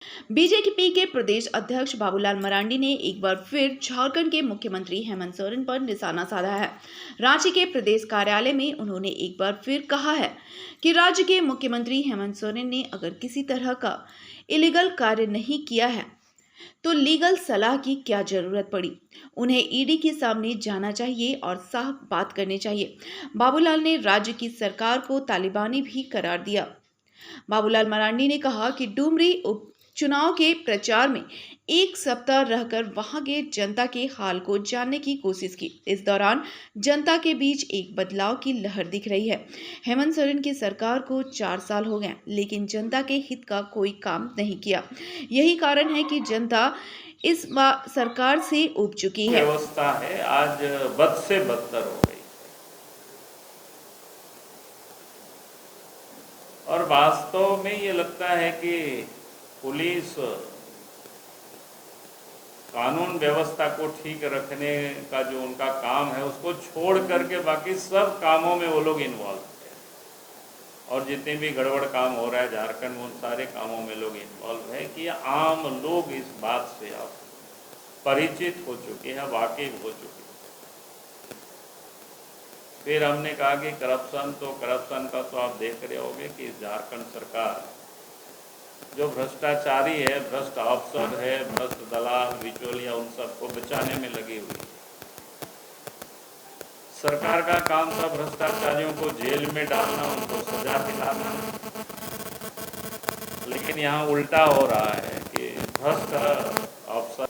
BJP के प्रदेश अध्यक्ष बाबूलाल मरांडी ने एक बार फिर झारखंड के मुख्यमंत्री हेमंत सोरेन पर निशाना साधा है। रांची के प्रदेश कार्यालय में उन्होंने एक बार फिर कहा है कि राज्य के मुख्यमंत्री हेमंत सोरेन ने अगर किसी तरह का इलीगल कार्य नहीं किया है तो लीगल सलाह की क्या जरूरत पड़ी। उन्हें ईडी के सामने जाना चाहिए और साफ बात करनी चाहिए। बाबूलाल ने राज्य की सरकार को तालिबानी भी करार दिया। बाबूलाल मरांडी ने कहा कि डुमरी उपचुनाव के प्रचार में एक सप्ताह रहकर वहां के जनता के हाल को जानने की कोशिश की। इस दौरान जनता के बीच एक बदलाव की लहर दिख रही है। हेमंत सोरेन की सरकार को 4 साल हो गए, लेकिन जनता के हित का कोई काम नहीं किया। यही कारण है कि जनता इस सरकार से ऊब चुकी है। व्यवस्था है आज बद से बदतर हो गई और वास्तव में ये लगता है कि पुलिस कानून व्यवस्था को ठीक रखने का जो उनका काम है उसको छोड़ करके बाकी सब कामों में वो लोग इन्वॉल्व है और जितने भी गड़बड़ काम हो रहा है झारखंड में उन सारे कामों में लोग इन्वॉल्व है कि आम लोग इस बात से अब परिचित हो चुके हैं, वाकिफ हो चुके हैं। फिर हमने कहा कि करप्शन का तो आप देख रहे होंगे कि झारखंड सरकार जो भ्रष्टाचारी है, भ्रष्ट अफसर है, भ्रष्ट दलाल बिचौलिया उन सबको बचाने में लगी हुई है। सरकार का काम था भ्रष्टाचारियों को जेल में डालना, उनको सजा दिलाना, लेकिन यहाँ उल्टा हो रहा है कि भ्रष्ट अफसर,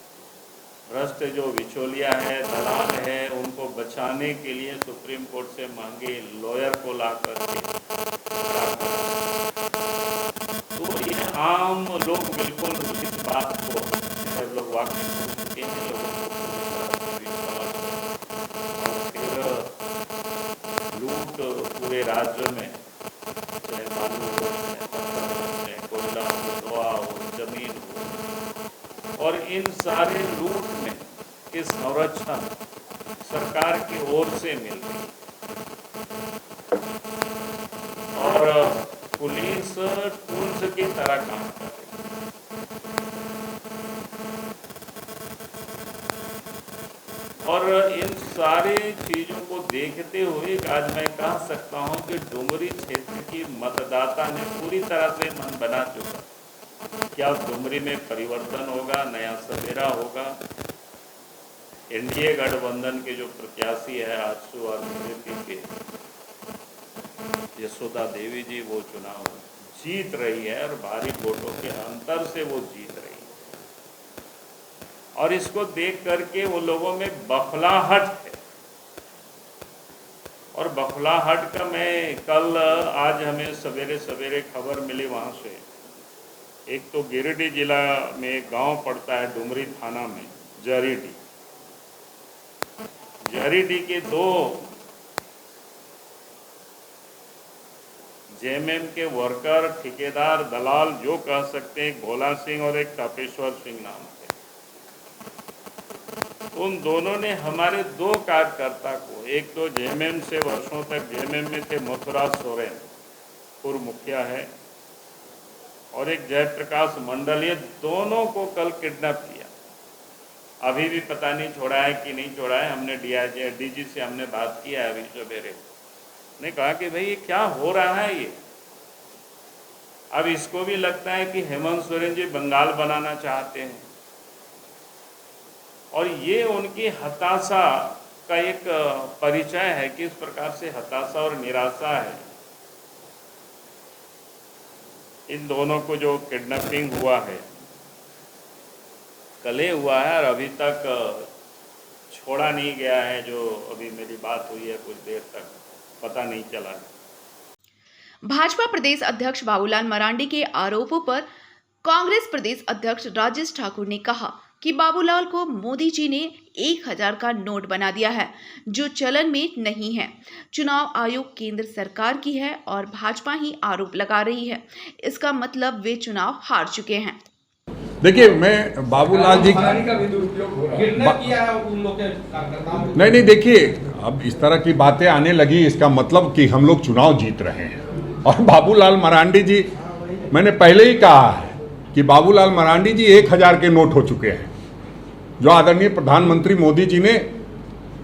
भ्रष्ट जो बिचौलिया है, दलाल है, उनको बचाने के लिए सुप्रीम कोर्ट से महंगे लॉयर को ला करके तो ये आम लोग बिल्कुल इस बात को लोग वाकिफ हो चुके हैं। लोगों को फिर लूट पूरे राज्य में, चाहे बालू हो, चाहे कोयला हो, लोहा हो, जमीन हो, और इन सारे लूट में के संरक्षण सरकार की ओर से मिल रही और पुलिस टूल्स की तरह काम कर रही है। और इन सारी चीजों को देखते हुए आज मैं कह सकता हूं कि डुमरी क्षेत्र की मतदाता ने पूरी तरह से मन बना चुका। क्या डुमरी में परिवर्तन होगा, नया सवेरा होगा। एनडीए गठबंधन के जो प्रत्याशी है आजसू और बीजेपी के यशोदा देवी जी वो चुनाव जीत रही है और भारी वोटों के अंतर से वो जीत रही है और इसको देख करके वो लोगों में बखलाहट है और बखलाहट का मैं आज हमें सवेरे सवेरे खबर मिली वहां से। एक तो गिरिडीह जिला में एक गांव पड़ता है डुमरी थाना में, जरीडीह के 2 जेएमएम के वर्कर, ठेकेदार, दलाल जो कह सकते हैं, एक भोला सिंह और एक तापेश्वर सिंह नाम थे। उन दोनों ने हमारे 2 कार्यकर्ता को, एक तो जेएमएम से वर्षों तक जेएमएम में थे मथुरा सोरेन पूर्व मुखिया है और एक जयप्रकाश मंडल, ये दोनों को कल किडनैप किया। अभी भी पता नहीं छोड़ा है कि नहीं छोड़ा है। हमने डीजी से हमने बात किया है अभी सवेरे, ने कहा कि भाई ये क्या हो रहा है ये। अब इसको भी लगता है कि हेमंत सोरेन जी बंगाल बनाना चाहते हैं और ये उनकी हताशा का एक परिचय है कि इस प्रकार से हताशा और निराशा है। इन दोनों को जो किडनैपिंग हुआ है, कल हुआ है और अभी तक छोड़ा नहीं गया है। जो अभी मेरी बात हुई है कुछ देर तक पता नहीं चला है। भाजपा प्रदेश अध्यक्ष बाबूलाल मरांडी के आरोपों पर कांग्रेस प्रदेश अध्यक्ष राजेश ठाकुर ने कहा कि बाबूलाल को मोदी जी ने 1000 का नोट बना दिया है जो चलन में नहीं है। चुनाव आयोग केंद्र सरकार की है और भाजपा ही आरोप लगा रही है। इसका मतलब वे चुनाव हार चुके हैं। देखिए, मैं बाबूलाल जी का भी दुरुपयोग हो रहा है। नहीं, देखिए, अब इस तरह की बातें आने लगी, इसका मतलब कि हम लोग चुनाव जीत रहे हैं। और बाबूलाल मरांडी जी, मैंने पहले ही कहा है कि बाबूलाल मरांडी जी 1000 के नोट हो चुके हैं, जो आदरणीय प्रधानमंत्री मोदी जी ने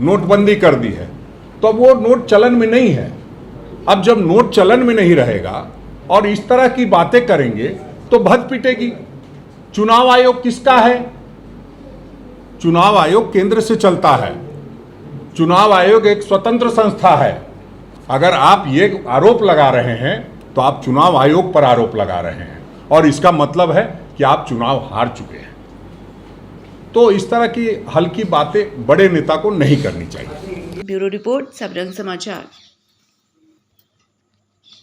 नोटबंदी कर दी है, तो अब वो नोट चलन में नहीं है। अब जब नोट चलन में नहीं रहेगा और इस तरह की बातें करेंगे तो भद पिटेगी। चुनाव आयोग किसका है? चुनाव आयोग केंद्र से चलता है। चुनाव आयोग एक स्वतंत्र संस्था है। अगर आप ये आरोप लगा रहे हैं तो आप चुनाव आयोग पर आरोप लगा रहे हैं और इसका मतलब है कि आप चुनाव हार चुके हैं। तो इस तरह की हल्की बातें बड़े नेता को नहीं करनी चाहिए। ब्यूरो रिपोर्ट, सबरंग समाचार।